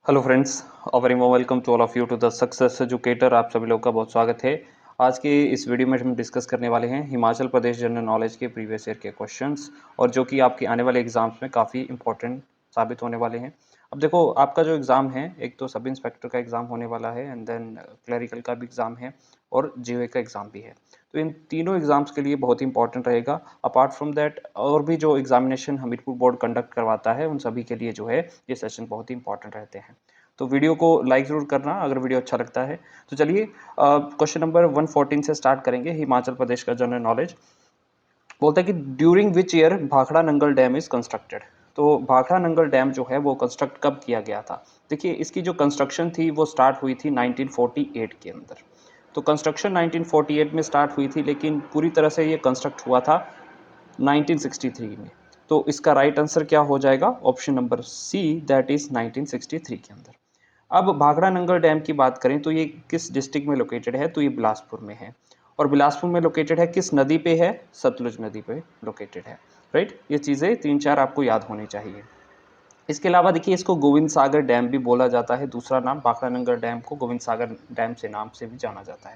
Hello friends, a very warm welcome to all of you to the success educator. आप सभी लोगों का बहुत स्वागत है। आज के इस वीडियो में हम डिस्कस करने वाले हैं हिमाचल प्रदेश जनरल नॉलेज के प्रीवियस ईयर के क्वेश्चंस, और जो कि आपके आने वाले एग्जाम्स में काफ़ी इंपॉर्टेंट साबित होने वाले हैं। अब देखो, आपका जो एग्ज़ाम है, एक तो सब इंस्पेक्टर का एग्ज़ाम होने वाला है, एंड देन क्लरिकल का भी एग्ज़ाम है, और जीओए का एग्ज़ाम भी है। तो इन तीनों एग्ज़ाम्स के लिए बहुत इंपॉर्टेंट रहेगा। अपार्ट फ्रॉम दैट, और भी जो एग्जामिनेशन हमीरपुर बोर्ड कंडक्ट करवाता है, उन सभी के लिए जो है ये सेशन बहुत ही इंपॉर्टेंट रहते हैं। तो वीडियो को लाइक ज़रूर करना अगर वीडियो अच्छा लगता है। तो चलिए क्वेश्चन नंबर 114 से स्टार्ट करेंगे। हिमाचल प्रदेश का जनरल नॉलेज बोलता है कि during which year Bhakra Nangal dam is constructed. तो भाखड़ा नंगल डैम जो है वो कंस्ट्रक्ट कब किया गया था? देखिए, इसकी जो कंस्ट्रक्शन थी वो स्टार्ट हुई थी 1948 के अंदर। तो कंस्ट्रक्शन 1948 में स्टार्ट हुई थी, लेकिन पूरी तरह से ये कंस्ट्रक्ट हुआ था 1963 में। तो इसका राइट आंसर क्या हो जाएगा? Option number C, that is 1963 के अंदर। अब भाखड़ा नंगल डैम की बात करें तो ये किस डिस्ट्रिक्ट में लोकेटेड है? तो ये बिलासपुर में है। और बिलासपुर में लोकेटेड है किस नदी पे है? सतलुज नदी पे लोकेटेड है। राइट, ये चीज़ें 3-4 आपको याद होनी चाहिए। इसके अलावा देखिए, इसको गोविंद सागर डैम भी बोला जाता है। दूसरा नाम भाखड़ा नंगल डैम को गोविंद सागर डैम से नाम से भी जाना जाता है।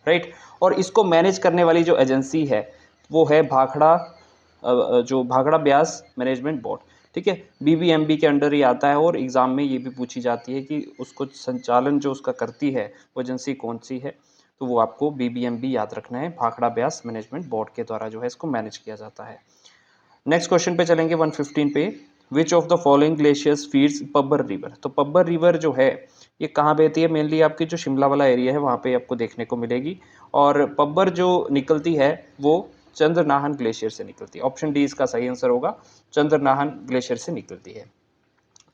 राइट, और इसको मैनेज करने वाली जो एजेंसी है वो है जो भाखड़ा ब्यास मैनेजमेंट बोर्ड। ठीक है, बीबीएमबी के अंडर ही आता है, और एग्ज़ाम में ये भी पूछी जाती है कि उसको संचालन जो उसका करती है वो एजेंसी कौन सी है। तो वो आपको बीबीएमबी याद रखना है। भाखड़ा ब्यास मैनेजमेंट बोर्ड के द्वारा जो है इसको मैनेज किया जाता है। नेक्स्ट क्वेश्चन पे चलेंगे 115 पे। Which of the following glaciers feeds Pabbar river? तो पब्बर रिवर जो है ये कहाँ बहती है? मेनली आपकी जो शिमला वाला एरिया है वहाँ पे आपको देखने को मिलेगी। और पब्बर जो निकलती है वो चंद्रनाहन ग्लेशियर से निकलती है। ऑप्शन डी इसका सही आंसर होगा, चंद्रनाहन ग्लेशियर से निकलती है।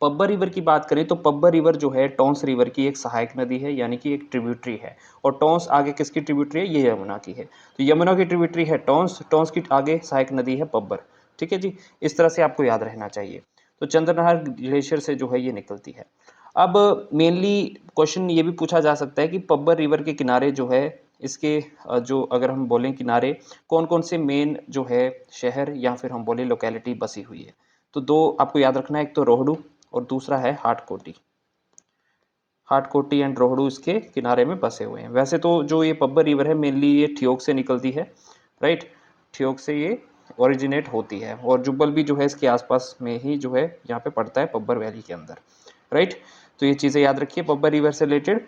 पब्बर रिवर की बात करें तो पब्बर रिवर जो है टॉन्स रिवर की एक सहायक नदी है, यानी कि एक ट्रिब्यूटरी है। और टॉन्स आगे किसकी ट्रिब्यूटरी है? ये यमुना की है। तो यमुना की ट्रिब्यूटरी है टॉन्स, टॉन्स की आगे सहायक नदी है पब्बर। ठीक है जी, इस तरह से आपको याद रहना चाहिए। तो चंद्रनाहर ग्लेशियर से जो है ये निकलती है। अब मेनली क्वेश्चन ये भी पूछा जा सकता है कि पब्बर रिवर के किनारे जो है इसके जो अगर हम बोलें किनारे, कौन कौन से मेन जो है शहर या फिर हम बोले लोकेलिटी बसी हुई है? तो दो आपको याद रखना है, एक तो रोहडू और दूसरा है हाटकोटी। हाटकोटी एंड रोहडू इसके किनारे में बसे हुए हैं। वैसे तो जो ये पब्बर रिवर है मेनली ये ठियोग से निकलती है। राइट, ठियोग से ये ओरिजिनेट होती है, और जुब्बल भी जो है इसके आसपास में ही जो है यहाँ पे पड़ता है पब्बर वैली के अंदर। राइट, तो ये चीज़ें याद रखिए पब्बर रिवर से रिलेटेड।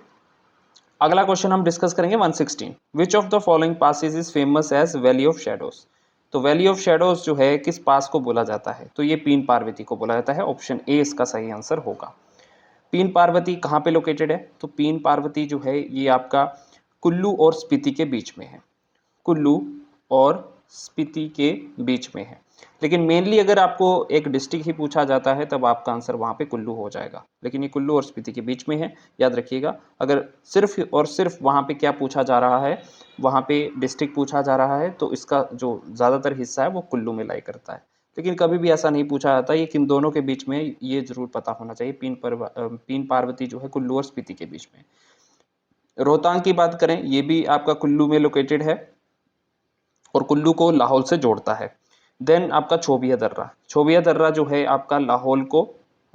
अगला क्वेश्चन हम डिस्कस करेंगे 116। Which of the following passes is famous as valley of shadows? तो वैली ऑफ शेडोज जो है किस पास को बोला जाता है? तो ये पीन पार्वती को बोला जाता है। ऑप्शन ए इसका सही आंसर होगा। पीन पार्वती कहाँ पे लोकेटेड है? तो पीन पार्वती जो है ये आपका कुल्लू और स्पीति के बीच में है। कुल्लू और स्पीति के बीच में है। लेकिन मेनली अगर आपको एक डिस्ट्रिक्ट ही पूछा जाता है तब आपका आंसर वहाँ पे कुल्लू हो जाएगा, लेकिन ये कुल्लू और स्पीति के बीच में है, याद रखिएगा। अगर सिर्फ और सिर्फ वहाँ पे क्या पूछा जा रहा है, वहाँ पे डिस्ट्रिक्ट पूछा जा रहा है, तो इसका जो ज़्यादातर हिस्सा है वो कुल्लू में लाई करता है। लेकिन कभी भी ऐसा नहीं पूछा जाता, ये किन दोनों के बीच में, ये जरूर पता होना चाहिए। पीन पार्वती जो है कुल्लू और स्पीति के बीच में। रोहतांग की बात करें, ये भी आपका कुल्लू में लोकेटेड है और कुल्लू को लाहौल से जोड़ता है। देन आपका छोबिया दर्रा, छोबिया दर्रा जो है आपका लाहौल को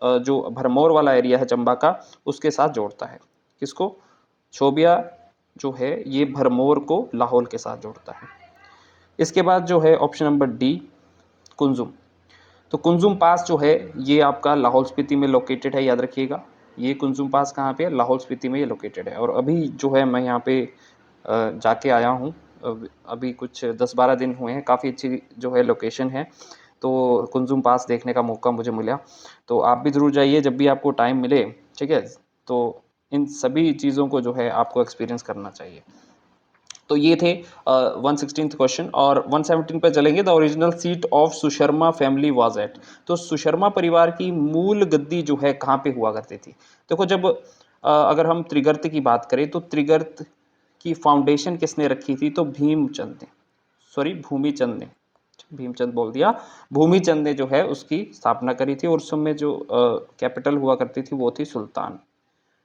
जो भरमौर वाला एरिया है चंबा का, उसके साथ जोड़ता है। किसको? छोबिया जो है ये भरमौर को लाहौल के साथ जोड़ता है। इसके बाद जो है ऑप्शन नंबर डी, कुंजुम। तो कुंजुम पास जो है ये आपका लाहौल स्पीति में लोकेटेड है, याद रखिएगा। ये कुंजुम पास कहाँ पे है? लाहौल स्पीति में ये लोकेटेड है। और अभी जो है मैं यहाँ पे जाके आया हूँ, अभी कुछ 10-12 दिन हुए हैं। काफ़ी अच्छी जो है लोकेशन है, तो कुंजुम पास देखने का मौका मुझे मिला। तो आप भी ज़रूर जाइए जब भी आपको टाइम मिले। ठीक है, तो इन सभी चीज़ों को जो है आपको एक्सपीरियंस करना चाहिए। तो ये थे 116th क्वेश्चन। और 117 पर चलेंगे। The original seat of Susharma family was at? तो सुशर्मा परिवार की मूल गद्दी जो है कहाँ पे हुआ करती थी? देखो, जब अगर हम त्रिगर्त की बात करें तो त्रिगर्त की फाउंडेशन किसने रखी थी? तो भीमचंद ने, सॉरी भूमिचंद ने, भीमचंद बोल दिया, भूमिचंद ने जो है उसकी स्थापना करी थी। और उस समय जो कैपिटल हुआ करती थी वो थी सुल्तान।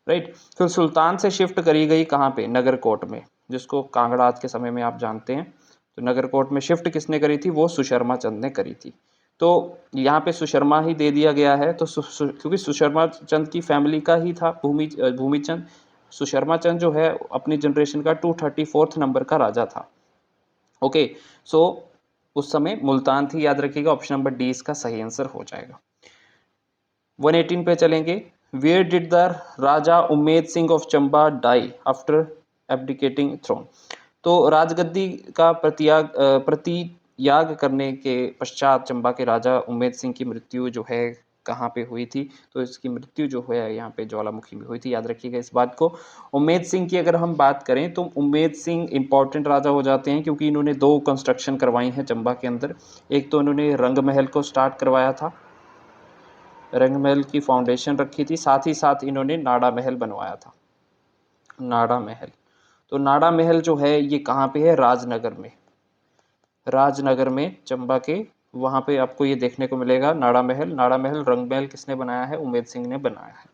राइट, फिर सुल्तान से शिफ्ट करी गई कहाँ पे? नगरकोट में, जिसको कांगड़ा आज के समय में आप जानते हैं। तो नगरकोट में शिफ्ट किसने करी थी? वो सुशर्मा चंद ने करी थी। तो यहाँ पे सुशर्मा ही दे दिया गया है, तो क्योंकि सुशर्मा चंद की फैमिली का ही था भूमिचंद। सुशर्मा चंद जो है अपनी जनरेशन का 234 नंबर का राजा था। ओके, सो उस समय मुल्तान थी, याद रखिएगा। ऑप्शन नंबर डी इसका सही आंसर हो जाएगा। 118 पे चलेंगे। Where did the Raja Ummed Singh of Chamba die after abdicating throne. तो राजगद्दी का प्रतियाग करने के पश्चात चंबा के राजा उम्मेद सिंह की मृत्यु जो है कहाँ पे हुई थी? तो इसकी मृत्यु जो है यहाँ पे ज्वालामुखी में हुई थी, याद रखिएगा इस बात को। उम्मेद सिंह की अगर हम बात करें तो उम्मेद सिंह इंपॉर्टेंट राजा हो जाते हैं, क्योंकि इन्होंने 2 कंस्ट्रक्शन करवाई हैं चंबा के अंदर। एक तो इन्होंने रंग महल को स्टार्ट करवाया था, रंग महल की फाउंडेशन रखी थी, साथ ही साथ इन्होंने नाड़ा महल बनवाया था, नाड़ा महल। तो नाड़ा महल जो है ये कहाँ पे है? राजनगर में। राजनगर में चंबा के वहाँ पे आपको ये देखने को मिलेगा नाड़ा महल। नाड़ा महल, रंग महल किसने बनाया है? उम्मेद सिंह ने बनाया है।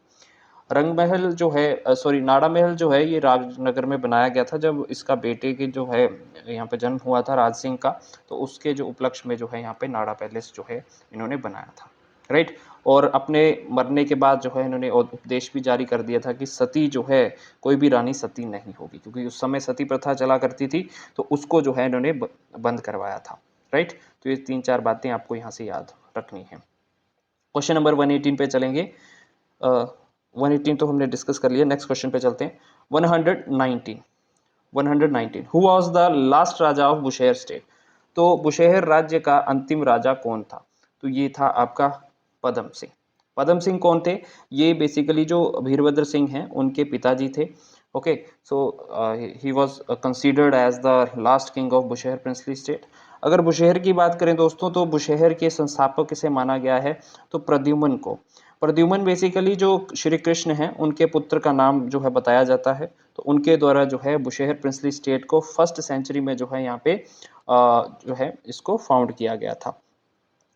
रंग महल जो है सॉरी नाड़ा महल जो है ये राजनगर में बनाया गया था, जब इसका बेटे के जो है यहाँ पे जन्म हुआ था राज सिंह का, तो उसके जो उपलक्ष्य में जो है यहाँ पे नाड़ा पैलेस जो है इन्होंने बनाया था, राइट। और अपने मरने के बाद जो है इन्होंने उपदेश भी जारी कर दिया था कि सती जो है कोई भी रानी सती नहीं होगी, क्योंकि उस समय सती प्रथा चला करती थी, तो उसको जो है इन्होंने बंद करवाया था, राइट। तो ये 3-4 बातें आपको यहाँ से याद रखनी है। क्वेश्चन नंबर 118 पे चलेंगे। 118 तो हमने डिस्कस कर लिया, नेक्स्ट क्वेश्चन पे चलते हैं। 119 who was the last Raja of Bushahr state. तो बुशहर राज्य का अंतिम राजा कौन था? तो ये था आपका पदम सिंह। पदम सिंह कौन थे? ये बेसिकली जो वीरभद्र सिंह हैं उनके पिताजी थे। Okay, so he was considered as the last king of Bushahr princely state. अगर बुशहर की बात करें दोस्तों, तो बुशहर के संस्थापक किसे माना गया है? तो प्रद्युम्न को। प्रद्युम्न बेसिकली जो श्री कृष्ण हैं उनके पुत्र का नाम जो है बताया जाता है, तो उनके द्वारा जो है बुशहर प्रिंसली स्टेट को 1st सेंचुरी में जो है यहाँ पे जो है इसको फाउंड किया गया था।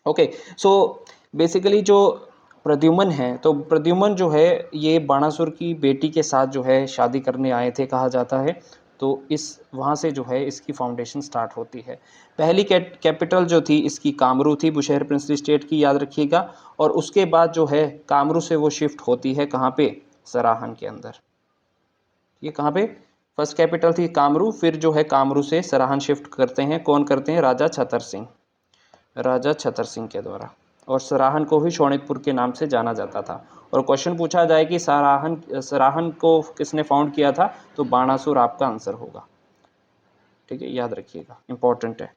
ओके, सो बेसिकली जो प्रद्युम्न है, तो प्रद्युम्न जो है ये बाणासुर की बेटी के साथ जो है शादी करने आए थे कहा जाता है, तो इस वहाँ से जो है इसकी फाउंडेशन स्टार्ट होती है। पहली कैपिटल जो थी इसकी कामरू थी, बुशहर प्रिंसली स्टेट की, याद रखिएगा। और उसके बाद जो है कामरू से वो शिफ्ट होती है कहाँ पे? सराहन के अंदर। ये कहाँ पे? फर्स्ट कैपिटल थी कामरू, फिर जो है कामरू से सराहन शिफ्ट करते हैं। कौन करते हैं? राजा छतर सिंह, राजा छतर सिंह के द्वारा। और सराहन को ही शोणितपुर के नाम से जाना जाता था। और क्वेश्चन पूछा जाए कि सराहन को किसने फाउंड किया था, तो बाणासुर आपका आंसर होगा, ठीक है, याद रखिएगा, इंपॉर्टेंट है।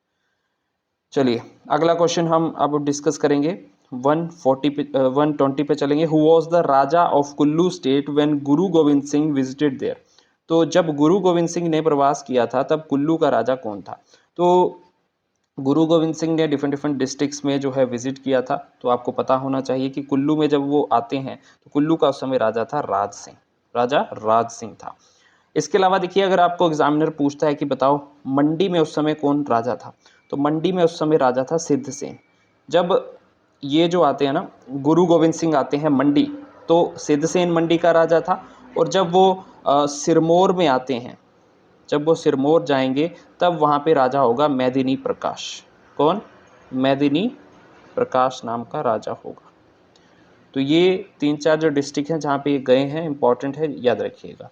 चलिए अगला क्वेश्चन हम अब डिस्कस करेंगे। 120 पे चलेंगे। Who was the Raja of Kullu state when Guru Govind Singh visited there. तो जब गुरु गोविंद सिंह ने प्रवास किया था तब कुल्लू का राजा कौन था? तो गुरु गोविंद सिंह ने डिफरेंट डिस्ट्रिक्ट्स में जो है विजिट किया था, तो आपको पता होना चाहिए कि कुल्लू में जब वो आते हैं तो कुल्लू का उस समय राजा था राज सिंह, राजा राज सिंह था। इसके अलावा देखिए, अगर आपको एग्जामिनर पूछता है कि बताओ मंडी में उस समय कौन राजा था, तो मंडी में उस समय राजा था सिद्धसेन। जब ये जो आते हैं ना गुरु गोविंद सिंह आते हैं मंडी, तो सिद्धसेन मंडी का राजा था। और जब वो सिरमौर में आते हैं, जब वो सिरमौर जाएंगे तब वहाँ पे राजा होगा मेदिनी प्रकाश। कौन? मेदिनी प्रकाश नाम का राजा होगा। तो ये 3-4 जो डिस्ट्रिक्ट हैं जहाँ पे ये गए हैं, इंपॉर्टेंट है, याद रखिएगा।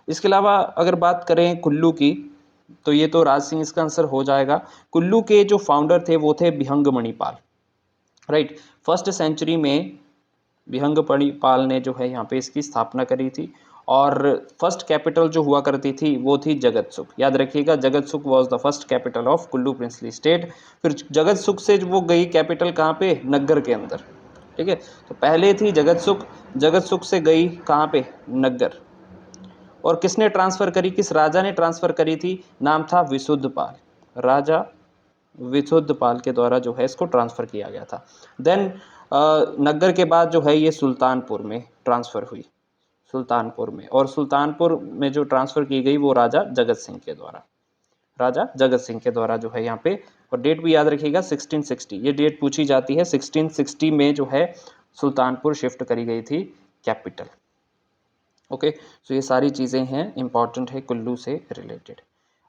इसके अलावा अगर बात करें कुल्लू की, तो ये तो राज सिंह इसका आंसर हो जाएगा। कुल्लू के जो फाउंडर थे वो थे बिहंग मणिपाल, राइट। 1st सेंचुरी में बिहंग मणिपाल ने जो है यहाँ पे इसकी स्थापना करी थी। और फर्स्ट कैपिटल जो हुआ करती थी वो थी जगतसुख, याद रखिएगा। Jagatsukh was the first capital of Kullu princely state. फिर जगतसुख से वो गई कैपिटल कहाँ पे? नग्गर के अंदर, ठीक है। तो पहले थी जगतसुख, जगतसुख से गई कहाँ पे? नग्गर। और किसने ट्रांसफर करी, किस राजा ने ट्रांसफर करी थी? नाम था विशुद्धपाल, राजा विशुद्धपाल के द्वारा जो है इसको ट्रांसफर किया गया था। देन नग्गर के बाद जो है ये सुल्तानपुर में ट्रांसफर हुई, सुल्तानपुर में। और सुल्तानपुर में जो ट्रांसफर की गई वो राजा जगत सिंह के द्वारा, राजा जगत सिंह के द्वारा जो है यहाँ पे। और डेट भी याद रखिएगा 1660, ये डेट पूछी जाती है। 1660 में जो है सुल्तानपुर शिफ्ट करी गई थी कैपिटल। ओके, सो ये सारी चीज़ें हैं, इंपॉर्टेंट है कुल्लू से रिलेटेड।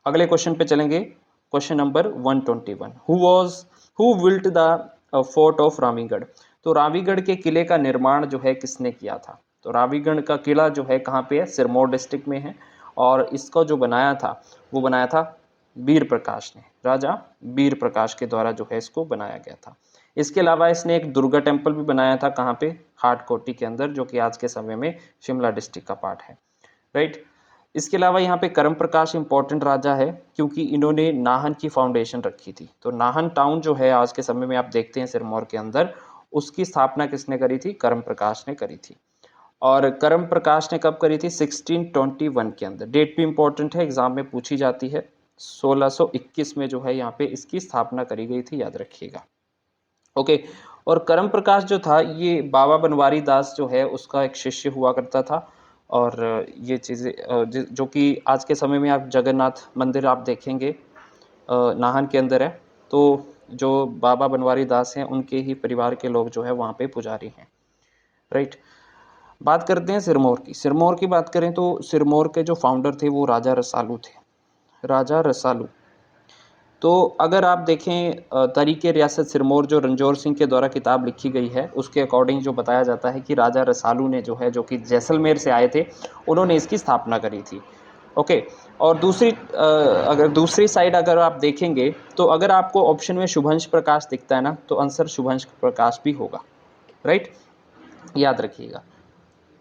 अगले क्वेश्चन पे चलेंगे। Question number 121। Who built the fort of Ramigarh. तो रामीगढ़ के किले का निर्माण जो है किसने किया था? तो रामीगढ़ का किला जो है कहाँ पे है? सिरमौर डिस्ट्रिक्ट में है। और इसको जो बनाया था वो बनाया था वीर प्रकाश ने, राजा वीर प्रकाश के द्वारा जो है इसको बनाया गया था। इसके अलावा इसने एक दुर्गा टेम्पल भी बनाया था, कहाँ पे? हाटकोटी के अंदर, जो कि आज के समय में शिमला डिस्ट्रिक्ट का पार्ट है, राइट। इसके अलावा यहाँ पे कर्म प्रकाश इंपॉर्टेंट राजा है, क्योंकि इन्होंने नाहन की फाउंडेशन रखी थी। तो नाहन टाउन जो है आज के समय में आप देखते हैं सिरमौर के अंदर, उसकी स्थापना किसने करी थी? कर्म प्रकाश ने करी थी। और कर्म प्रकाश ने कब करी थी? 1621 के अंदर। डेट भी इंपॉर्टेंट है, एग्जाम में पूछी जाती है। 1621 में जो है यहाँ पे इसकी स्थापना करी गई थी, याद रखिएगा। ओके। और कर्म प्रकाश जो था ये बाबा बनवारी दास जो है उसका एक शिष्य हुआ करता था। और ये चीज़ें जो कि आज के समय में आप जगन्नाथ मंदिर आप देखेंगे नाहन के अंदर है। तो जो बाबा बनवारी दास हैं उनके ही परिवार के लोग जो है वहाँ पे पुजारी हैं, राइट। बात करते हैं सिरमौर की। सिरमौर की बात करें तो सिरमौर के जो फाउंडर थे वो राजा रसालू थे, राजा रसालू। तो अगर आप देखें तरीके रियासत सिरमौर जो रंजोर सिंह के द्वारा किताब लिखी गई है, उसके अकॉर्डिंग जो बताया जाता है कि राजा रसालू ने जो है, जो कि जैसलमेर से आए थे, उन्होंने इसकी स्थापना करी थी। ओके। और अगर दूसरी साइड अगर आप देखेंगे तो अगर आपको ऑप्शन में शुभंश प्रकाश दिखता है ना, तो आंसर शुभंश प्रकाश भी होगा, राइट, याद रखिएगा।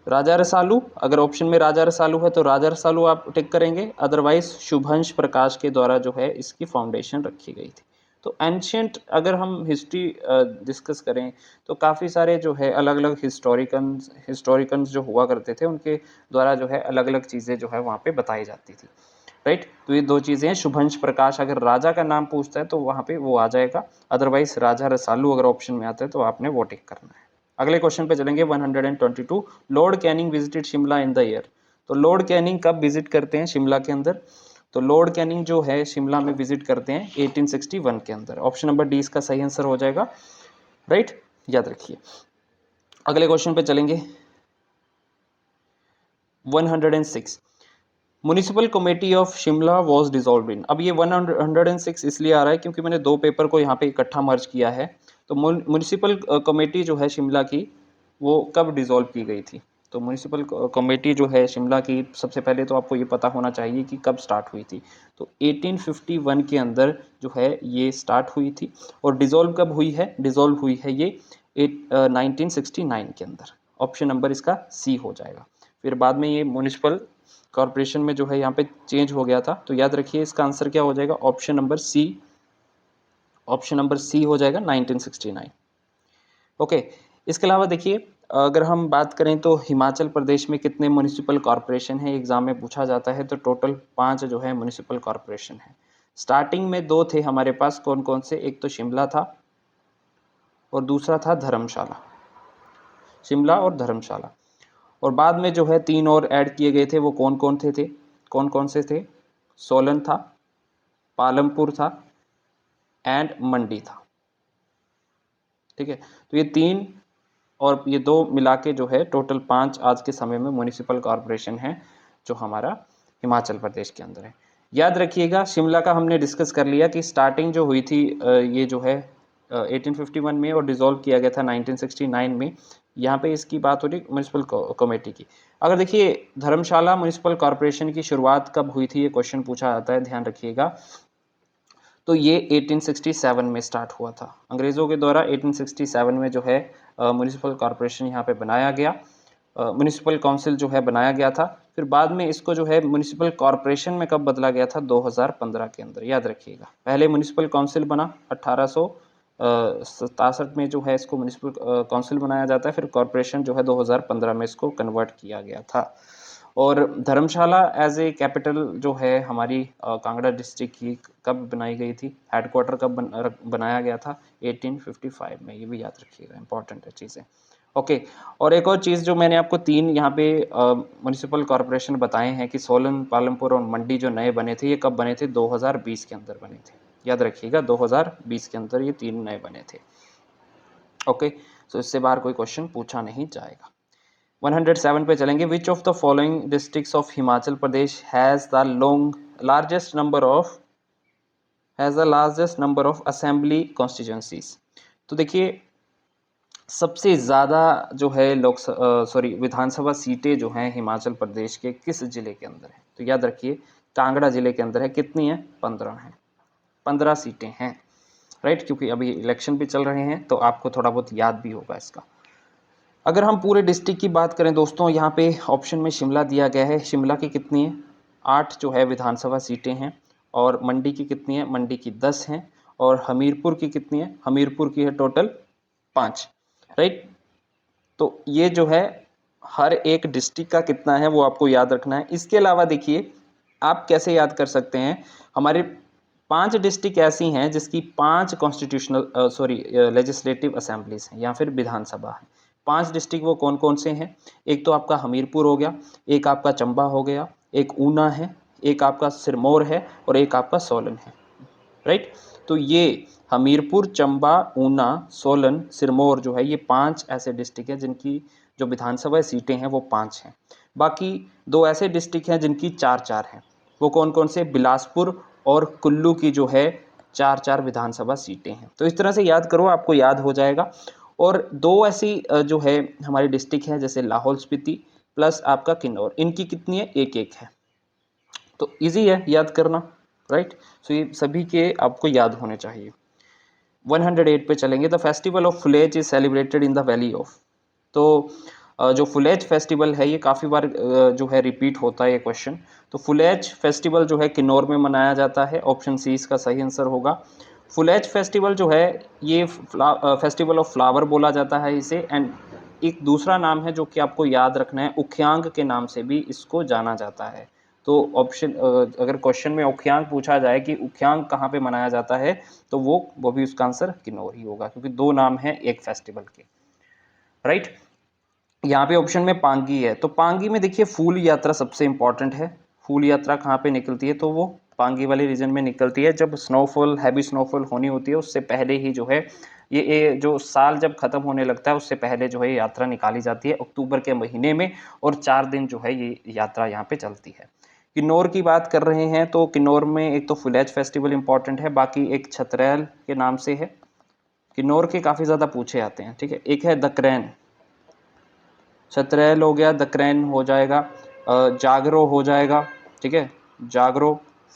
राजा रसालू, अगर ऑप्शन में राजा रसालू है तो राजा रसालू आप टिक करेंगे, अदरवाइज शुभंश प्रकाश के द्वारा जो है इसकी फाउंडेशन रखी गई थी। तो एंशियंट अगर हम हिस्ट्री डिस्कस करें तो काफ़ी सारे जो है अलग अलग हिस्टोरिकन्स जो हुआ करते थे, उनके द्वारा जो है अलग अलग चीज़ें जो है वहाँ पे बताई जाती थी, राइट। तो ये दो चीज़ें हैं। शुभंश प्रकाश अगर राजा का नाम पूछता है तो वहाँ पे वो आ जाएगा, अदरवाइज राजा रसालू अगर ऑप्शन में आता है तो आपने वो टिक करना है। अगले क्वेश्चन पे चलेंगे 122। Lord Canning visited Shimla in the year. तो लॉर्ड कैनिंग कब विजिट करते हैं शिमला के अंदर? तो लॉर्ड कैनिंग जो है शिमला में विजिट करते हैं 1861 के अंदर। ऑप्शन नंबर डी इसका सही आंसर हो जाएगा, राइट, याद रखिए। अगले क्वेश्चन पे चलेंगे 106। Municipal committee of Shimla was dissolve in. अब ये 106 इसलिए आ रहा है क्योंकि मैंने दो पेपर को यहाँ पे इकट्ठा मर्ज किया है। तो म्युनिसिपल कमेटी जो है शिमला की, वो कब डिजॉल्व की गई थी? तो म्युनिसिपल कमेटी जो है शिमला की, सबसे पहले तो आपको ये पता होना चाहिए कि कब स्टार्ट हुई थी। तो 1851 के अंदर जो है ये स्टार्ट हुई थी। और डिजॉल्व कब हुई है? डिजॉल्व हुई है ये 1969 के अंदर। ऑप्शन नंबर इसका सी हो जाएगा। फिर बाद में ये म्युनिसिपल कॉर्पोरेशन में जो है यहाँ पे चेंज हो गया था। तो याद रखिए इसका आंसर क्या हो जाएगा? Option number C. Option number C हो जाएगा 1969। ओके। इसके अलावा देखिए अगर हम बात करें तो हिमाचल प्रदेश में कितने म्युनिसिपल कॉर्पोरेशन हैं, एग्जाम में पूछा जाता है। तो टोटल 5 जो है म्युनिसिपल कॉर्पोरेशन है। स्टार्टिंग में 2 थे हमारे पास, कौन कौन से? एक तो शिमला था और दूसरा था धर्मशाला, शिमला और धर्मशाला। और बाद में जो है 3 और ऐड किए गए थे, वो कौन कौन थे? कौन कौन से थे? सोलन था, पालमपुर था एंड मंडी था, ठीक है। तो ये 3 और ये 2 मिला के जो है टोटल 5 आज के समय में म्युनिसिपल कॉर्पोरेशन है जो हमारा हिमाचल प्रदेश के अंदर है। याद रखिएगा शिमला का हमने डिस्कस कर लिया कि स्टार्टिंग जो हुई थी ये जो है 1851 में और डिसॉल्व किया गया था 1969 में। यहाँ पे इसकी बात हो रही म्युनिसिपल कमेटी की। अगर देखिए धर्मशाला म्युनिसिपल कॉर्पोरेशन की शुरुआत कब हुई थी, ये क्वेश्चन पूछा जाता है, ध्यान रखिएगा। तो ये 1867 में स्टार्ट हुआ था अंग्रेज़ों के द्वारा। 1867 में जो है म्युनिसिपल कॉर्पोरेशन यहाँ पे बनाया गया, म्युनिसिपल काउंसिल जो है बनाया गया था। फिर बाद में इसको जो है म्युनिसिपल कॉर्पोरेशन में कब बदला गया था? 2015 के अंदर, याद रखिएगा। पहले म्युनिसिपल काउंसिल बना 1867 में जो है इसको म्युनिसिपल काउंसिल बनाया जाता है, फिर कॉर्पोरेशन जो है 2015 में इसको कन्वर्ट किया गया था। और धर्मशाला एज ए कैपिटल जो है हमारी कांगड़ा डिस्ट्रिक्ट की कब बनाई गई थी? हेडक्वार्टर कब बनाया गया था? 1855 में, ये भी याद रखिएगा, इंपॉर्टेंट है चीज़ें। ओके। और एक और चीज़ जो मैंने आपको 3 यहाँ पे म्युनिसिपल कॉर्पोरेशन बताए हैं कि सोलन, पालमपुर और मंडी जो नए बने थे, ये कब बने थे? 2020 के अंदर बने थे, याद रखिएगा 2020 के अंदर ये 3 नए बने थे। ओके। सो इससे बाहर कोई क्वेश्चन पूछा नहीं जाएगा। 107 पे चलेंगे। विच of the following districts of Himachal Pradesh has the largest number of assembly constituencies. तो देखिए सबसे ज़्यादा जो है विधानसभा सीटें जो हैं हिमाचल प्रदेश के किस ज़िले के अंदर हैं? तो याद रखिए कांगड़ा ज़िले के अंदर है। कितनी है? 15 हैं। 15 सीटें हैं, राइट? क्योंकि अभी इलेक्शन भी चल रहे हैं तो आपको थोड़ा बहुत याद भी होगा इसका। अगर हम पूरे डिस्ट्रिक्ट की बात करें दोस्तों, यहाँ पे ऑप्शन में शिमला दिया गया है। शिमला की कितनी है? 8 जो है विधानसभा सीटें हैं। और मंडी की कितनी है? मंडी की 10 हैं। और हमीरपुर की कितनी है? हमीरपुर की है टोटल 5, राइट? तो ये जो है हर एक डिस्ट्रिक्ट का कितना है वो आपको याद रखना है। इसके अलावा देखिए आप कैसे याद कर सकते हैं, हमारे 5 डिस्ट्रिक्ट ऐसी हैं जिसकी 5 लेजिस्लेटिव असेंबलीज हैं या फिर विधानसभा है। 5 डिस्ट्रिक्ट वो कौन कौन से हैं? एक तो आपका हमीरपुर हो गया, एक आपका चंबा हो गया, एक ऊना है, एक आपका सिरमौर है और एक आपका सोलन है, राइट? तो ये हमीरपुर, चंबा, ऊना, सोलन, सिरमौर जो है ये 5 ऐसे डिस्ट्रिक्ट हैं जिनकी जो विधानसभा सीटें हैं वो 5 हैं। बाकी 2 ऐसे डिस्ट्रिक्ट हैं जिनकी 4-4 हैं। वो कौन कौन से? बिलासपुर और कुल्लू की जो है 4-4 विधानसभा सीटें हैं। तो इस तरह से याद करो, आपको याद हो जाएगा। और 2 ऐसी जो है हमारी डिस्ट्रिक्ट है जैसे लाहौल स्पीति प्लस आपका किन्नौर, इनकी कितनी है? 1-1 है। तो ईजी है याद करना, राइट? सो ये सभी के आपको याद होने चाहिए। 108 पे चलेंगे। The festival of Phulech is celebrated in the valley of. तो जो फुलेज फेस्टिवल है ये काफ़ी बार जो है रिपीट होता है ये क्वेश्चन। तो फुलेज फेस्टिवल जो है किन्नौर में मनाया जाता है। ऑप्शन सी इसका सही आंसर होगा। फुलेज फेस्टिवल जो है ये फेस्टिवल ऑफ फ्लावर बोला जाता है इसे। एंड एक दूसरा नाम है जो कि आपको याद रखना है, उख्यांग के नाम से भी इसको जाना जाता है। तो ऑप्शन अगर क्वेश्चन में उख्यांग पूछा जाए कि उख्यांग कहाँ पे मनाया जाता है तो वो भी उसका आंसर किन्नौर ही होगा, क्योंकि 2 नाम हैं एक फेस्टिवल के, राइट? यहाँ पे ऑप्शन में पांगी है। तो पांगी में देखिए फूल यात्रा सबसे इंपॉर्टेंट है। फूल यात्रा कहाँ पे निकलती है? तो वो पांगी वाले रीजन में निकलती है। जब स्नोफॉल, हैवी स्नोफॉल होनी होती है उससे पहले ही जो है ये जो साल जब खत्म होने लगता है उससे पहले जो है यात्रा निकाली जाती है अक्टूबर के महीने में। और 4 दिन जो है ये यात्रा यहाँ पे चलती है। किन्नौर की बात कर रहे हैं तो किन्नौर में एक तो फुलेज फेस्टिवल इंपॉर्टेंट है, बाकी एक छतरैल के नाम से है। किन्नौर के काफ़ी ज़्यादा पूछे आते हैं, ठीक है? एक है दकरैन, छतरैल हो गया, दकरैन हो जाएगा, जागरो हो जाएगा, ठीक है? जागरो,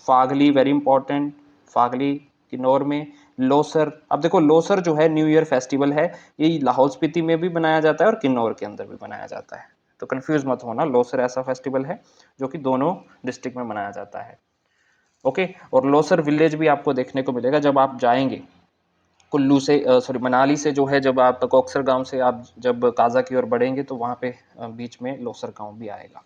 फागली वेरी इंपॉर्टेंट, फागली किन्नौर में। लोसर, अब देखो लोसर जो है न्यू ईयर फेस्टिवल है, ये लाहौल स्पीति में भी बनाया जाता है और किन्नौर के अंदर भी बनाया जाता है। तो कंफ्यूज मत होना, लोसर ऐसा फेस्टिवल है जो कि दोनों डिस्ट्रिक्ट में मनाया जाता है, ओके? और लोसर विलेज भी आपको देखने को मिलेगा जब आप जाएंगे कुल्लू से, मनाली से जो है, जब आप कोकसर गांव से आप जब काजा की ओर बढ़ेंगे तो वहाँ पे बीच में लोसर गांव भी आएगा,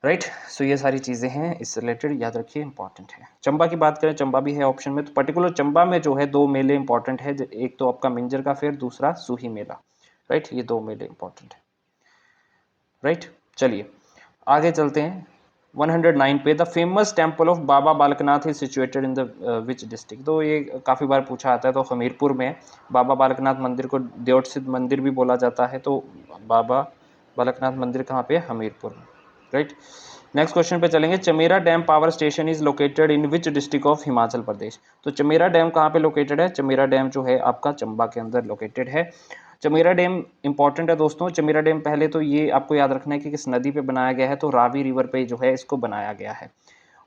राइट? सो ये सारी चीज़ें हैं इससे रिलेटेड, याद रखिए, इंपॉर्टेंट है। चंबा की बात करें, चंबा भी है ऑप्शन में। तो पर्टिकुलर चंबा में जो है 2 मेले इंपॉर्टेंट है, एक तो आपका मिंजर का फेयर, दूसरा सूही मेला, राइट? ये 2 मेले इंपॉर्टेंट है, राइट? चलिए आगे चलते हैं। 109 पे the famous temple of Baba Balaknath is situated in the which district. तो ये काफ़ी बार पूछा आता है। तो हमीरपुर में बाबा बालकनाथ मंदिर को द्योतसिद्ध मंदिर भी बोला जाता है। तो बाबा बालकनाथ मंदिर कहाँ पे है? हमीरपुर में, राइट? नेक्स्ट क्वेश्चन पे चलेंगे। Chamera dam power station is located in which district of Himachal Pradesh. तो चमेरा डैम कहाँ पे लोकेटेड है? चमेरा डैम जो है आपका चंबा के अंदर लोकेटेड है। चमेरा डैम इंपॉर्टेंट है दोस्तों। चमेरा डैम पहले तो ये आपको याद रखना है कि किस नदी पे बनाया गया है, तो रावी रिवर पे जो है इसको बनाया गया है।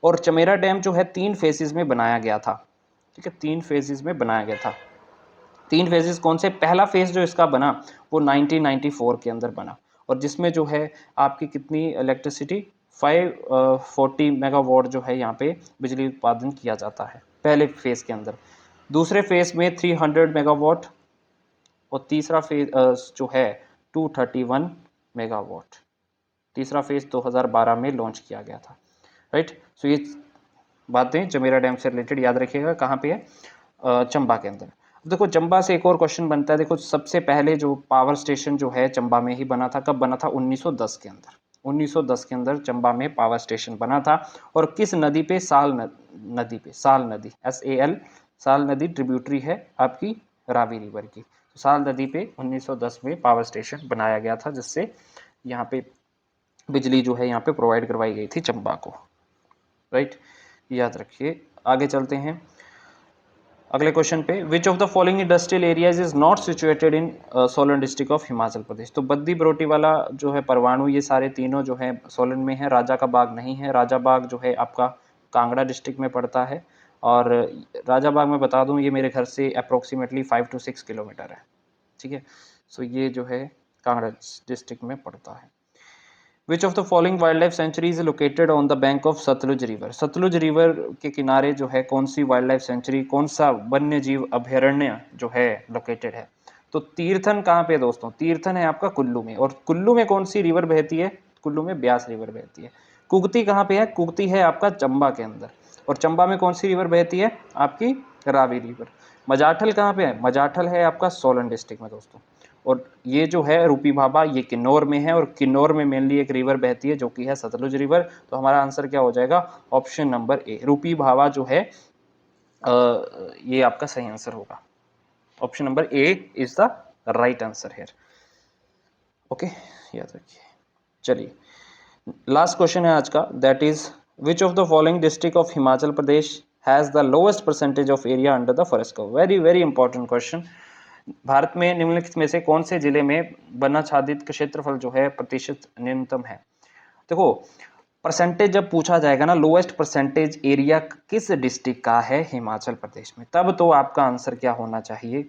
और चमेरा डैम जो है 3 फेजेस में बनाया गया था, ठीक है? 3 फेजेस में बनाया गया था। 3 फेजेस कौन से? पहला फेज जो इसका बना वो 1994 के अंदर बना, और जिसमें जो है आपकी कितनी इलेक्ट्रिसिटी 540 मेगावाट जो है यहाँ पे बिजली उत्पादन किया जाता है पहले फेज के अंदर। दूसरे फेज में 300 मेगावाट और तीसरा फेज जो है 231 मेगावाट। तीसरा फेज 2012 में लॉन्च किया गया था, राइट? सो ये बातें चमेरा डैम से रिलेटेड याद रखिएगा। कहाँ पे है? चंबा के अंदर। देखो चंबा से एक और क्वेश्चन बनता है। देखो सबसे पहले जो पावर स्टेशन जो है चंबा में ही बना था। कब बना था? 1910 के अंदर। 1910 के अंदर चंबा में पावर स्टेशन बना था। और किस नदी पे? नदी पे, साल नदी, SAL, साल नदी ट्रिब्यूटरी है आपकी रावी रिवर की। तो साल नदी पे 1910 में पावर स्टेशन बनाया गया था, जिससे यहाँ पे बिजली जो है यहाँ पे प्रोवाइड करवाई गई थी चंबा को, राइट? याद रखिए। आगे चलते हैं। अगले क्वेश्चन पे, which of the following industrial areas is not situated in Solan district of Himachal Pradesh. तो बद्दी बरोटी वाला जो है परवाणु, ये सारे तीनों जो है सोलन में है। राजा का बाग नहीं है। राजा बाग जो है आपका कांगड़ा डिस्ट्रिक्ट में पड़ता है। और राजा बाग में बता दूं, ये मेरे घर से अप्रोक्सीमेटली 5 to 6 किलोमीटर है। ठीक है, सो ये जो है कांगड़ा डिस्ट्रिक्ट में पड़ता है। Which of the following wildlife sanctuary is located on the bank of Sutlej river. Sutlej river के किनारे जो है कौन सी वाइल्ड लाइफ सेंचुरी, कौन सा वन्य जीव अभयारण्य जो है लोकेटेड है? तो तीर्थन कहाँ पे दोस्तों? तीर्थन है आपका कुल्लू में। और कुल्लू में कौन सी रिवर बहती है? कुल्लू में ब्यास रिवर बहती है। कुगती कहाँ पे है? कुगती है आपका चंबा के अंदर। और चंबा में कौन सी रिवर बहती है? आपकी रावी रिवर। मजाठल कहाँ पे है? मजाठल है आपका सोलन डिस्ट्रिक्ट में दोस्तों। और ये जो है रूपी भाभा, ये किन्नौर में है। और किन्नौर में मेनली एक रिवर बहती है जो कि है सतलुज रिवर। तो हमारा आंसर क्या हो जाएगा? ऑप्शन नंबर ए, रूपी भाभा जो है ये आपका सही आंसर होगा। Option number A is the right answer here. Okay, याद रखिए। चलिए, लास्ट क्वेश्चन है आज का, that is which of the following district of Himachal Pradesh has the lowest percentage of area under the forest cover. Very very important question. Bharat में निम्नलिखित में से कौन से जिले में वनाच्छादित क्षेत्रफल जो है प्रतिशत न्यूनतम है? देखो, परसेंटेज जब पूछा जाएगा ना, लोएस्ट परसेंटेज एरिया किस डिस्ट्रिक्ट का है हिमाचल प्रदेश में, तब तो आपका आंसर क्या होना चाहिए?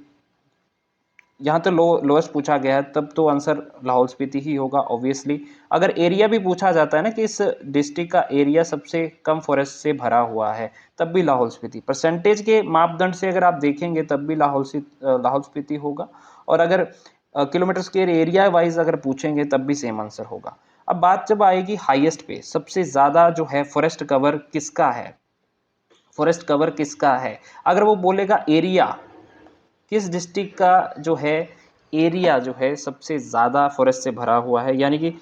यहाँ तो लोएस्ट पूछा गया है, तब तो आंसर लाहौल स्पीति ही होगा ऑब्वियसली। अगर एरिया भी पूछा जाता है ना कि इस डिस्ट्रिक्ट का एरिया सबसे कम फॉरेस्ट से भरा हुआ है, तब भी लाहौल स्पीति। परसेंटेज के मापदंड से अगर आप देखेंगे तब भी लाहौल स्पीति होगा। और अगर किलोमीटर स्क्वायर एरिया वाइज अगर पूछेंगे तब भी सेम आंसर होगा। अब बात जब आएगी हाईएस्ट पे, सबसे ज्यादा जो है फॉरेस्ट कवर किसका है, फॉरेस्ट कवर किसका है, अगर वो बोलेगा एरिया, किस डिस्ट्रिक्ट का जो है एरिया जो है सबसे ज़्यादा फॉरेस्ट से भरा हुआ है, यानी कि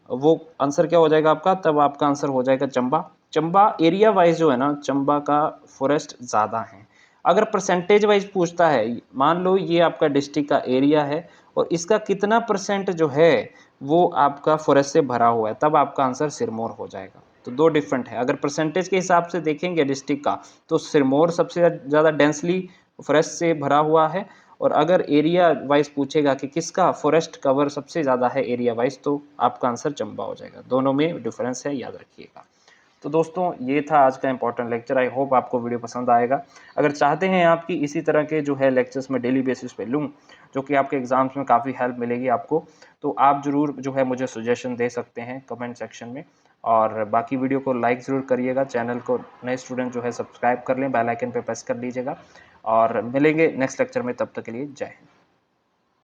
वो आंसर क्या हो जाएगा आपका? तब आपका आंसर हो जाएगा चंबा। चंबा एरिया वाइज जो है ना, चंबा का फॉरेस्ट ज़्यादा है। अगर परसेंटेज वाइज पूछता है, मान लो ये आपका डिस्ट्रिक्ट का एरिया है और इसका कितना परसेंट जो है वो आपका फॉरेस्ट से भरा हुआ है, तब आपका आंसर सिरमौर हो जाएगा। तो दो डिफरेंट है। अगर परसेंटेज के हिसाब से देखेंगे डिस्ट्रिक्ट का, तो सिरमौर सबसे ज़्यादा डेंसली फॉरेस्ट से भरा हुआ है। और अगर एरिया वाइज पूछेगा कि किसका फॉरेस्ट कवर सबसे ज़्यादा है एरिया वाइज, तो आपका आंसर चंबा हो जाएगा। दोनों में डिफरेंस है, याद रखिएगा। तो दोस्तों, ये था आज का इंपॉर्टेंट लेक्चर। आई होप आपको वीडियो पसंद आएगा। अगर चाहते हैं आपकी इसी तरह के जो है लेक्चर्स में डेली बेसिस पे लूँ, जो कि आपके एग्जाम्स में काफ़ी हेल्प मिलेगी आपको, तो आप ज़रूर जो है मुझे सजेशन दे सकते हैं कमेंट सेक्शन में। और बाकी वीडियो को लाइक ज़रूर करिएगा, चैनल को नए स्टूडेंट जो है सब्सक्राइब कर लें, बेल आइकन पे प्रेस कर लीजिएगा। और मिलेंगे नेक्स्ट लेक्चर में, तब तक के लिए जय हिंद।